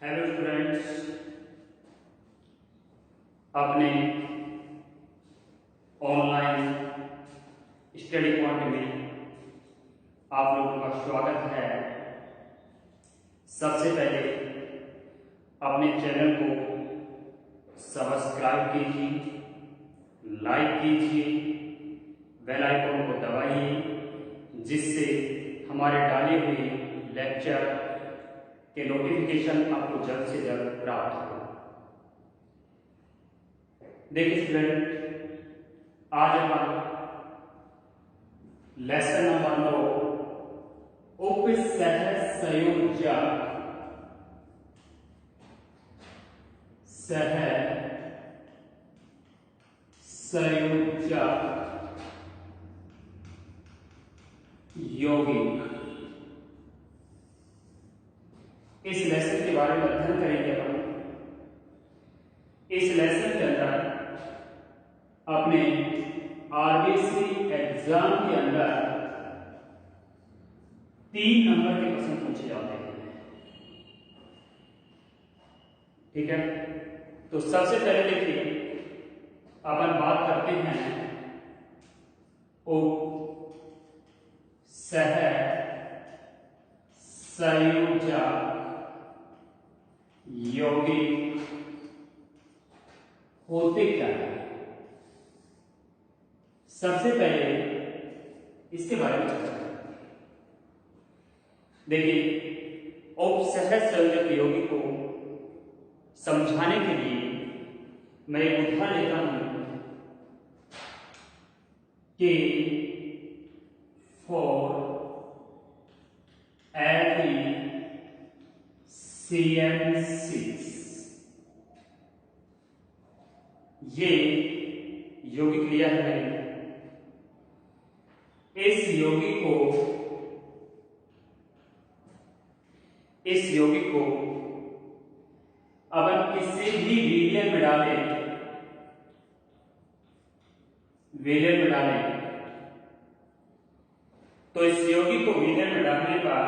Hello students, अपने online study point में आप लोगों का स्वागत है। सबसे पहले अपने चैनल को सब्सक्राइब कीजिए, लाइक कीजिए, बेल आइकन को दबाइए, जिससे हमारे डाले हुए लेक्चर के नोटिफिकेशन आपको जल्द से जल्द प्राप्त हो। देखिए स्टूडेंट, आज अपन लेसन नंबर 9 उपसहसंयोजक यौगिक, इस लेसन के बारे में अध्ययन करेंगे अपन। इस लेसन के अंदर अपने आरबीसी एग्जाम के अंदर 3 नंबर के प्रश्न पूछे जाते हैं। ठीक है, तो सबसे पहले देखिए अपन बात करते हैं सहसंयोजक यौगिक होते क्या है। सबसे पहले इसके बारे में चर्चा करते हैं। देखिए, उपसहसंयोजक यौगिक को समझाने के लिए मैं एक उदाहरण लेता हूं कि for FeCN6 ये यौगिक लिया है। इस यौगिक को अपन किसी भी विलयन में डालें तो इस यौगिक को विलयन में डालने पर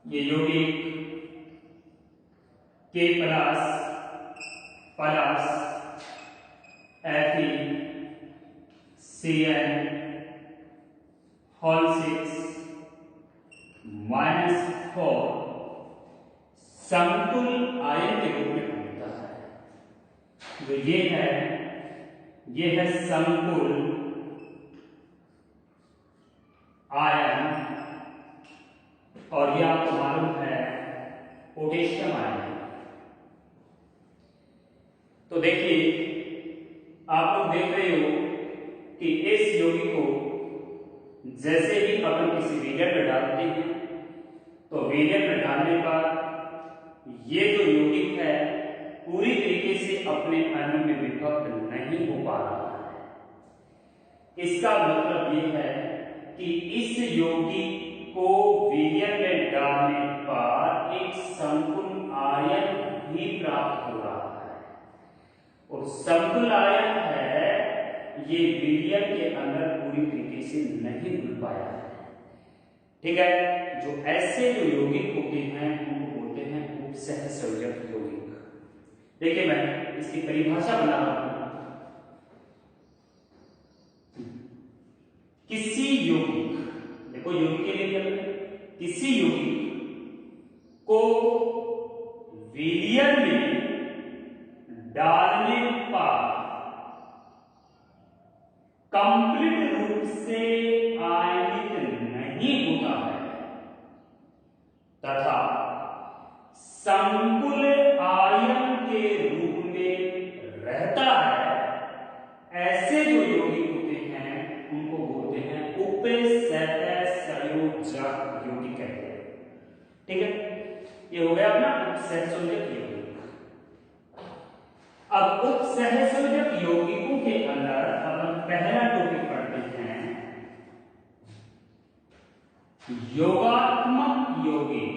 ये यौगिक K प्लस FeCN6 -4 समतुल आयन के रूप में बनता है। जो ये है समतुल आयन, और ये आपको मालूम है पोटेशियम आयन। तो देखिए, आप लोग देख रहे हो कि इस यौगिक को जैसे ही अपन किसी विलयन में डालते हैं तो विलयन में डालने पर ये जो यौगिक है पूरी तरीके से अपने अणु में विभक्त नहीं हो पा रहा है। इसका मतलब ये है कि इस यौगिक को विलयन में डालने पर एक समतुल आयन भी प्राप्त हो रहा है, और समतुल आयन है ये विलयन के अंदर पूरी तरीके से नहीं मिल पाया है। ठीक है, जो ऐसे जो यौगिक होते हैं उनको बोलते हैं उपसहसंयोजक यौगिक। देखिए, मैं इसकी परिभाषा बना रहा हूं। किसी यौगिक, देखो यौगिक के लिए किसी यौगिक को विलयन में डालने पर कंप्लीट रूप से आयनित नहीं होता है तथा समतुल आयन के रूप में रहता है, ऐसे जो यौगिक होते हैं उनको बोलते हैं उपसहसंयोजक यौगिक कहते हैं। ठीक है, ये हो गया अपना उपसहसंयोजक यौगिक। अब उपसहसंयोजक यौगिकों के अंदर अपन पहला टॉपिक पढ़ते हैं योगात्मक यौगिक।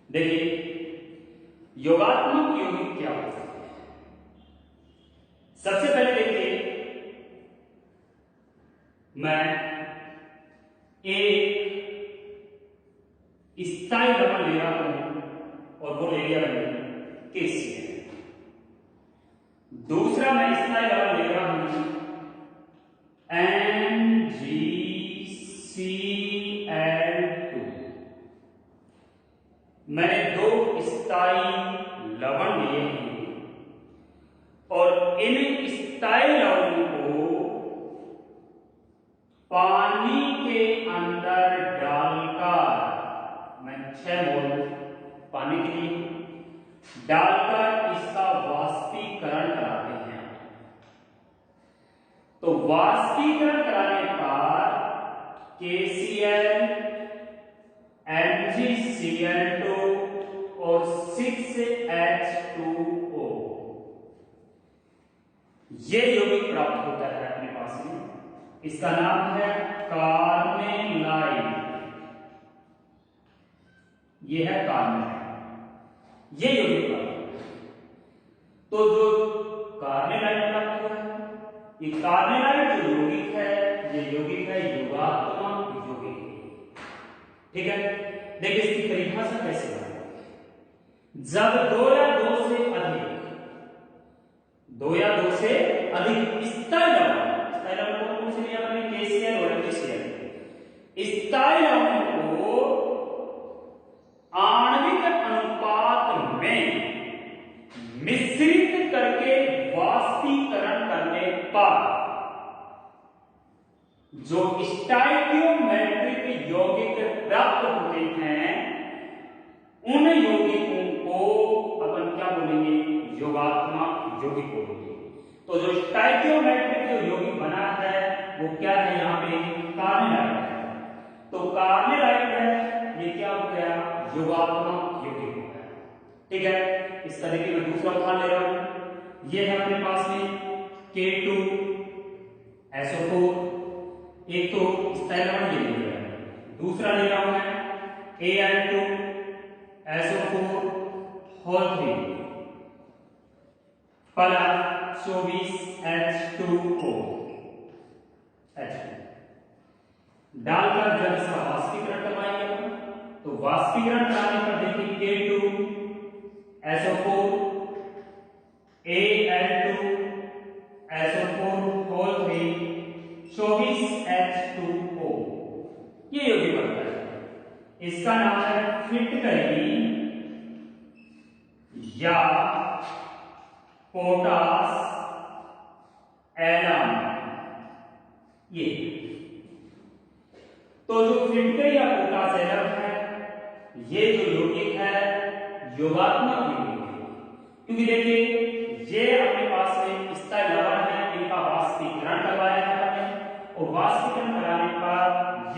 देखिए, योगात्मक यौगिक क्या होता है। सबसे पहले देखिए, मैं एक स्थायी लवण ले रहा हूं और वो ले लिया मैंने KCl। दूसरा मैं स्थायी लवण ले रहा हूं MgCl2। मैंने दो स्थायी लवण लिए हैं और इन स्थायी लवणों को पानी के अंदर डालकर, मैं 6 मोल पानी के लिए डालकर इसका वाष्पीकरण कराते हैं। तो वाष्पीकरण कराने पर KCl, MgCl2 और 6H2O ये यौगिक प्राप्त होता है अपने पास में। इसका नाम है कार्नेलाइट। ये है कार्नेलाइट, ये यौगिक प्राप्त होता है। तो जो कार्नेलाइट प्राप्त हुआ है, ये कार्नेलाइट जो यौगिक है, ये यौगिक है योगात्मक यौगिक। ठीक है, देखिए इसकी परिभाषा कैसे बनाएं। जब 2 या 2 से अधिक, 2 या 2 से अधिक स्थायी लवण कौन से लिया हमने, KCl और MgCl, स्थायी लवण को आणविक अनुपात में मिश्रित करके वाष्पीकरण करने पर जो स्टोइकियोमेट्रिक यौगिक प्राप्त होते हैं, उन यौगिकों को अपन क्या बोलेंगे, योगात्मक यौगिक बोलेंगे। तो जो स्टोइकियोमेट्रिक जो यौगिक बना है वो क्या है, यहां पे कार्नेलाइट है। तो कार्नेलाइट है, ये क्या हो गया, योगात्मक यौगिक हो गया। ठीक है, इसका देखिए मैं दूसरा उदाहरण ले रहा हूं। ये है अपने पास में K2SO4, एक तो स्थायी लवण ले लिया, दूसरा ले रहा हूं मैं Al2SO4 प्लस 24H2O डालकर जब इसका वाष्पीकरण करवाएंगे, तो वाष्पीकरण कराने पर देखिए K2SO4 Al2SO4 24H2O ये यौगिक बनता है। इसका नाम है फिटकरी या पोटास एलम। ये तो जो फिटकरी या पोटास एलम है, ये जो यौगिक है योगात्मक यौगिक है, क्योंकि देखिए ये अपने पास में स्थायी लवण है, इनका वाष्पीकरण करवाया है हमने, और वाष्पीकरण कराने पर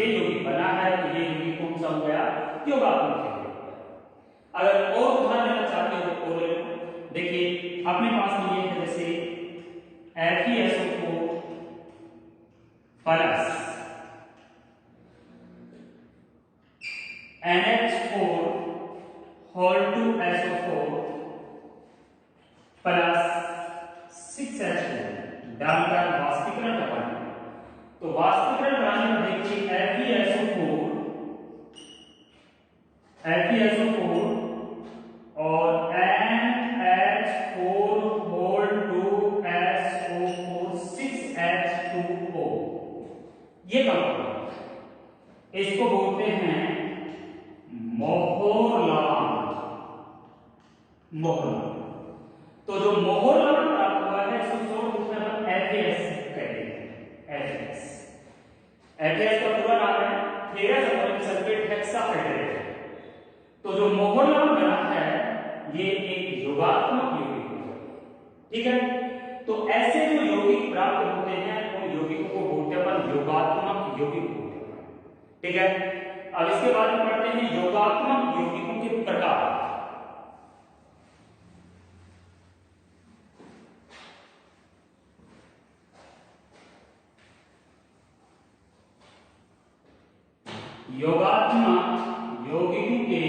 ये यौगिक बना है। तो ये यौगिक कौन सा हो गया, योगात्मक यौगिक। अगर और उदाहरण लेना चाहते हो तो ले लो। देखिए अपने पास में ये है जैसे FeSO4 plus NH4 whole 2SO4 plus 6H2 डालकर वाष्पीकरण करवाएंगे। तो वाष्पीकरण कराने में देखिए FeSO4 और NH4 होल 2SO4 6H2O ये कंपाउंड, इसको बोलते हैं मोहर लवण। तो जो मोहर लवण प्राप्त हुआ है इसको शॉर्ट रूप में FeS कहते हैं। FeS का पूरा नाम है फेरस अमोनियम सल्फेट हेक्साफेडेरेट। तो जो मोहर लवण बना है ये एक योगात्मक यौगिक है। ठीक है, तो ऐसे जो यौगिक प्राप्त होते हैं उन यौगिकों को बोलते हैं योगात्मक यौगिक बोलते हैं। ठीक है, अब इसके बाद में पढ़ते हैं योगात्मक यौगिकों के प्रकार। योगात्मक यौगिकों के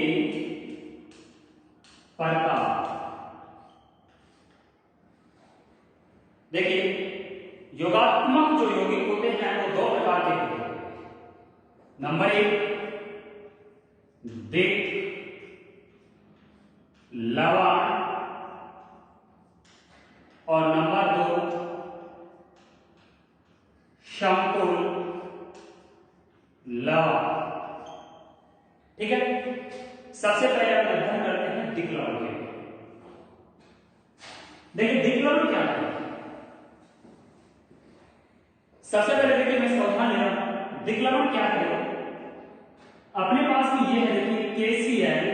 प्रकार देखिए नंबर 1 दिक, लवण, और नंबर 2 शंकुल, लवण। ठीक है, सबसे पहले हम अध्ययन करते हैं दिक लवण के। देखिए दिक लवण क्या है। सबसे पहले देखिए मैं सावधान ले रहा हूं, दिक लवण क्या है। अपने पास में ये है देखिए KCl,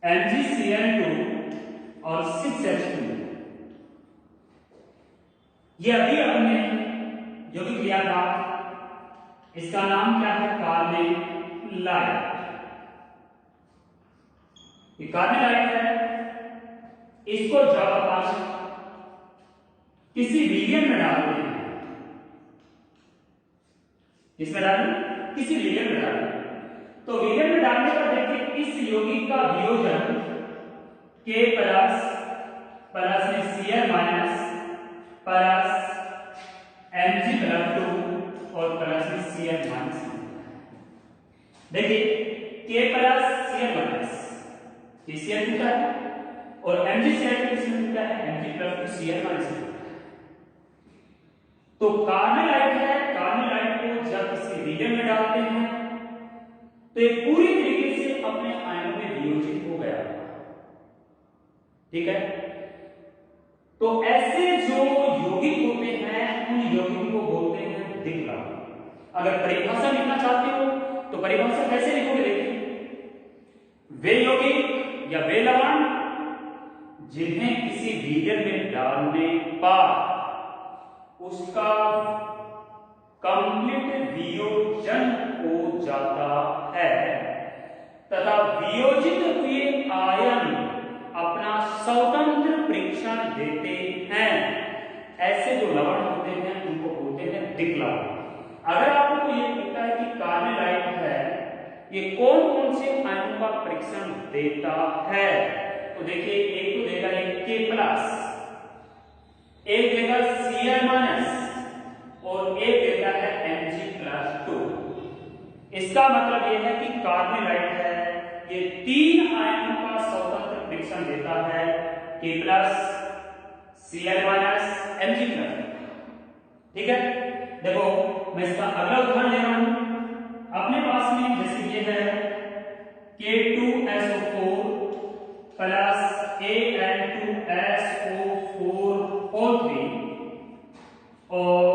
MgCl2 और 6H2। ये अभी हमने जो भी किया था, इसका नाम क्या है, कार्मेलाइट। ये कार्मेलाइट है। इसको जब अपन किसी रीजन में डालते हैं, किसमें डालें, किसी रीजन में डालें, तो रीजन में डालने पर देखिए इस यौगिक का वियोजन K प्लस प्लस में Cl माइनस प्लस Mg+2 और प्लस में Cl माइनस। देखिए K plus Cl minus KCl टूटा है और MgCl किसमें टूटा है, Mg+2 Cl माइनस। तो कार्मेलाइट है, कार्मेलाइट को जब किसी रीजन में डालते हैं तो ये पूरी तरीके से अपने आयनों में वियोजित हो गया। ठीक है, तो ऐसे जो यौगिक होते हैं उन यौगिक को बोलते हैं दिक लवण। अगर परिभाषा लिखना चाहते हो तो परिभाषा कैसे लिखोगे, देखिए वे यौगिक या वे लवण जिन्हें किसी रीजन में डालने पर उसका कंप्लीट वियोजन हो जाता है तथा वियोजित हुए आयन अपना स्वतंत्र परीक्षण देते हैं, ऐसे जो लवण होते हैं उनको बोलते हैं दिक लवण। अगर आपको ये पूछता है कि कार्मेलाइट है ये कौन कौन से आयनों का परीक्षण देता है, तो देखिए एक तो देगा एक K प्लस, एक देगा Cl माइनस और एक देता है Mg+2। इसका मतलब यह है कि कार्मेलाइट है ये 3 आयनों का स्वतंत्र परीक्षण देता है, K plus, Cl minus, Mg+। ठीक है, देखो मैं इसका अगला उदाहरण ले रहा हूं। अपने पास में जैसे ये है K2SO4 प्लस Al2SO4 O3 और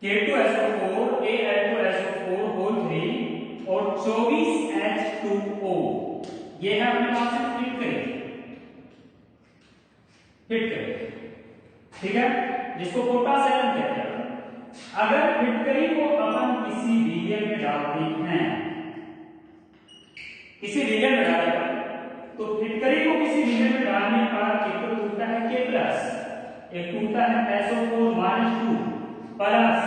K2SO4 Al2SO4 O3 और 24H2O। ये है अपने पास में हिट करें, ठीक है, जिसको पोटाश आयन कहते हैं। अगर फिटकरी को अपन किसी रीजन में डालते हैं, किसी रीजन में डालेगा तो फिटकरी को किसी रीजन में डालने पर एक तो टूटता है K प्लस, एक टूटता है SO4 minus 2 plus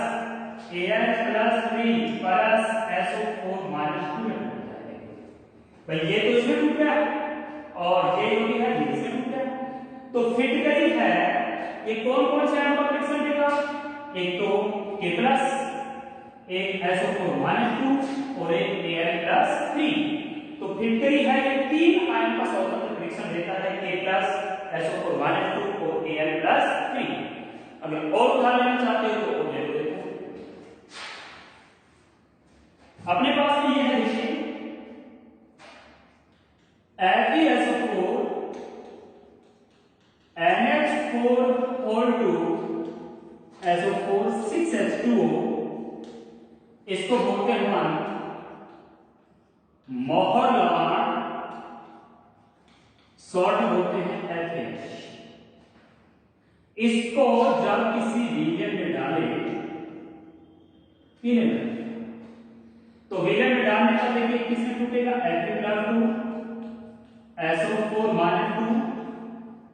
AH+3 plus SO4 minus 2 टूटता है। भाई ये तो इसमें टूट गया और ये जो भी है ये इसमें टूट गया। तो फिटकरी है ये कौन कौन से आयनों का परीक्षण देगा, एक तो K प्लस, एक SO4 माइनस 2 और एक Al+3। तो फिटकरी है ये 3 आयन का स्वतंत्र परीक्षण देता है, K प्लस, SO4 माइनस 2 और Al+3। अगर और उदाहरण लेना चाहते हो तो ले लो। देखो अपने पास में ये है देखिए FeSO4 NH4 SO4 6H2O, इसको बोलते हैं हम मोहर लवण, शॉर्ट बोलते हैं FH। इसको जब किसी रीजन में डाले पीने में, तो रीजन में डालने का देखिए किसमें टूटेगा, Mg+2 SO4 माइनस 2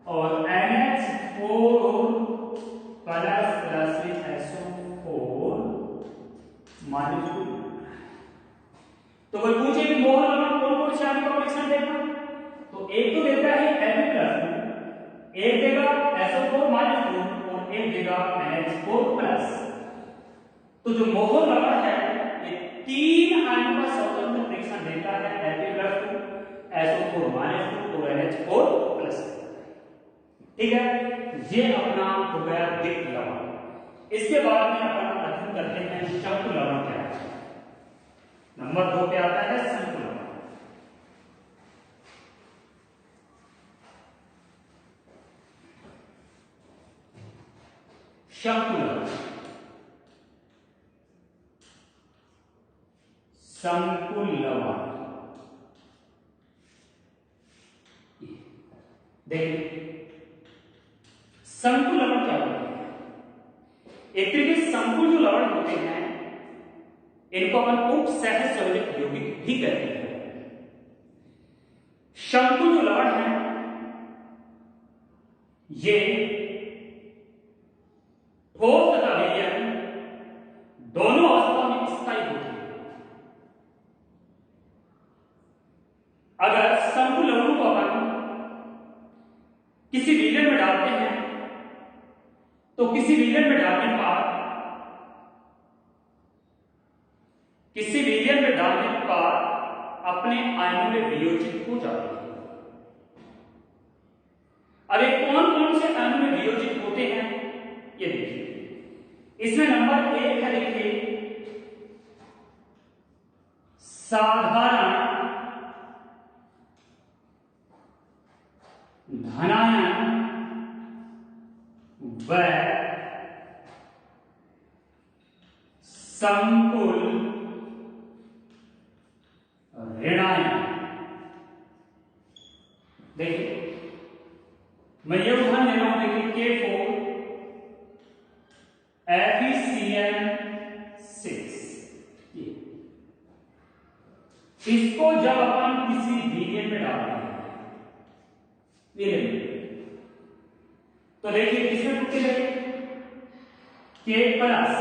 और NH4 प्लस SO4 माइनस 2। तो कोई पूछे कि मोहर लवण कौन कौन से आयन का परीक्षण देगा, तो एक तो देता है Mg+2, एक देगा SO4 माइनस 2 और एक देगा NH4 प्लस। तो जो मोहर लवण है ये 3 आयनों का स्वतंत्र परीक्षण देता है, Fe+2, SO4 -2 और NH4+। ठीक है, ये अपना हो गया दिक् लवण। इसके बाद में अपन अध्ययन करते हैं शंकु लवण क्या है। नंबर 2 पे आता है शंकु लवण। शंकु लवण, शंकु लवण देखिए शंकु लवण क्या होते हैं। एक तरीके से शंकु जो लवण होते हैं इनको अपन उपसहज संयोजक यौगिक भी कहते हैं। शंकु जो लवण है ये ठोस तथा विलयन दोनों अवस्थाओं में स्थायी होते हैं। अगर शंकु लवणों को अपन किसी विलयन में डालते हैं तो किसी विलयन में डालने पर अपने आयनों में वियोजित हो जाते हैं। अब ये कौन कौन से आयनों में वियोजित होते हैं ये देखिए। इसमें नंबर 1 है, देखिए साधारण धनायन व संकुल ऋणायन। देखिए मैं ये उदाहरण दे रहा हूं, देखिए K4 FeCN6, इसको जब अपन किसी विलयन में डालते हैं तो देखिए किसमें टूटे गए, K प्लस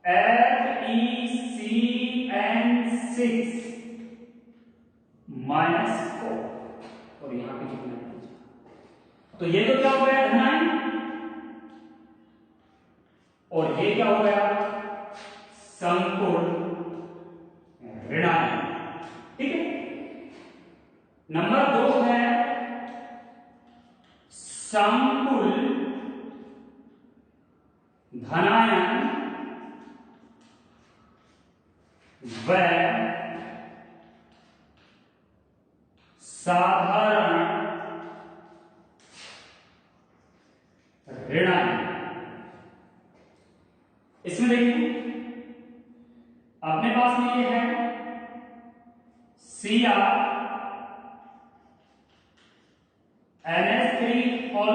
FeCN6 -4 और यहां पे कितना, तो ये तो क्या हो गया धनायन और ये क्या हो गया संकुल ऋणायन। ठीक है, नंबर 2 है संकुल धनायन व साधारण ऋणायन। इसमें देखिए अपने पास में ये है Cr NH3 और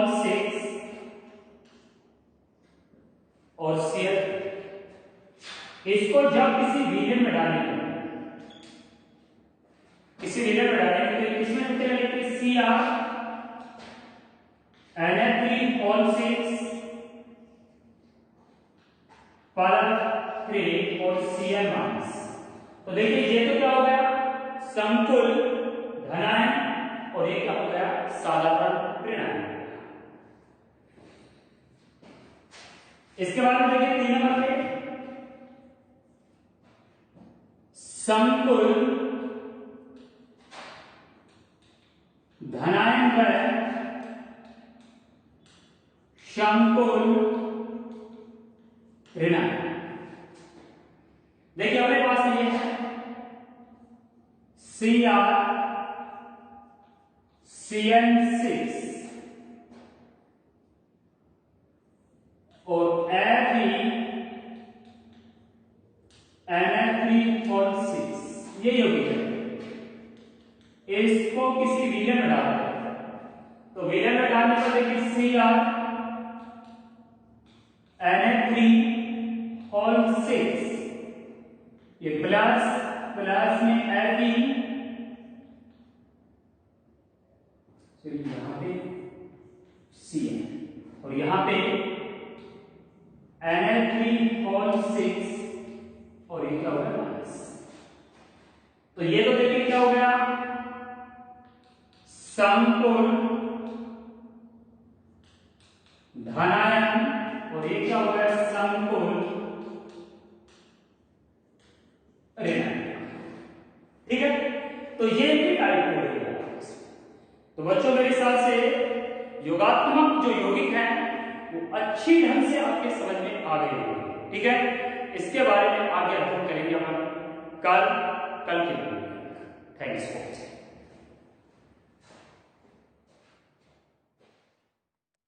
Cl, इसको जब किसी विलयन में डालेंगे तो किसमें टूटे लगेंगे, Cr NH3 पर 3 और Cl माइनस। तो देखिए ये तो क्या हो गया संकुल धनायन और ये क्या हो गया साधारण ऋणायन। इसके बाद में देखिए 3 नंबर पे संकुल धनायन पर संकुल ऋणायन। देखिए हमारे पास ये है CrCN6 और FeNH3 ये यौगिक है। इसको किसी विलयन में डालते हैं तो विलयन में डालने पर देखिए CrNH3 ये प्लस में Fe, यहां पे Cn और यहां पे NH3 और ये क्या हो गया माइनस। तो ये तो देखिए क्या हो गया संकुल धनायन और ये क्या हो गया संकुल ऋणात्मक। ठीक है, तो ये भी टाइप हो गया। तो बच्चों मेरे हिसाब से योगात्मक जो यौगिक हैं वो अच्छी ढंग से आपके समझ में आ गए होंगे। ठीक है, इसके बारे में आगे अध्ययन करेंगे हम कल के लिए। Thanks for watching.